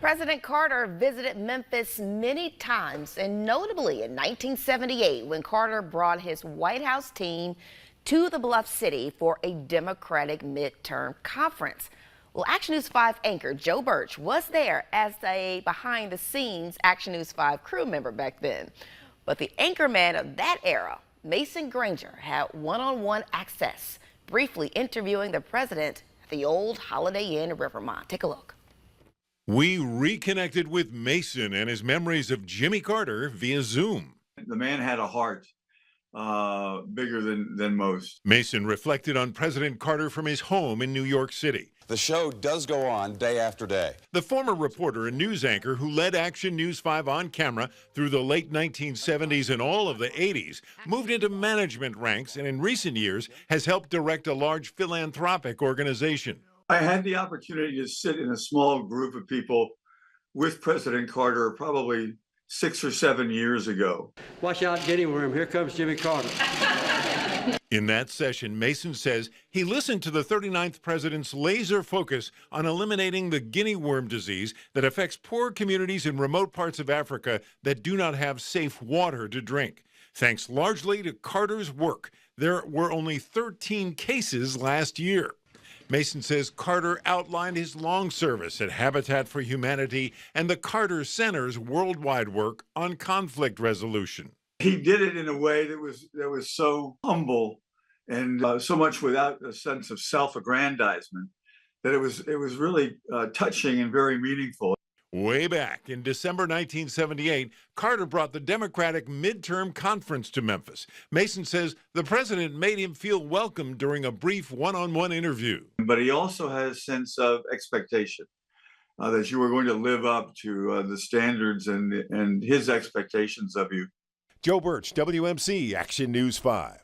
President Carter visited Memphis many times, and notably in 1978 when Carter brought his White House team to the Bluff City for a Democratic midterm conference. Well, Action News 5 anchor Joe Birch was there as a behind-the-scenes Action News 5 crew member back then. But the anchorman of that era, Mason Granger, had one-on-one access, briefly interviewing the president at the old Holiday Inn in Rivermont. Take a look. We reconnected with Mason and his memories of Jimmy Carter via Zoom. The man had a heart bigger than most. Mason reflected on President Carter from his home in New York City. The show does go on day after day. The former reporter and news anchor who led Action News 5 on camera through the late 1970s and all of the 80s moved into management ranks and in recent years has helped direct a large philanthropic organization. I had the opportunity to sit in a small group of people with President Carter probably 6 or 7 years ago. Watch out, guinea worm. Here comes Jimmy Carter. In that session, Mason says he listened to the 39th president's laser focus on eliminating the guinea worm disease that affects poor communities in remote parts of Africa that do not have safe water to drink. Thanks largely to Carter's work, there were only 13 cases last year. Mason says Carter outlined his long service at Habitat for Humanity and the Carter Center's worldwide work on conflict resolution. He did it in a way that was so humble and so much without a sense of self-aggrandizement that it was really touching and very meaningful. Way back in December 1978, Carter brought the Democratic midterm conference to Memphis. Mason says the president made him feel welcome during a brief one-on-one interview. But he also had a sense of expectation that you were going to live up to the standards and his expectations of you. Joe Birch, WMC Action News 5.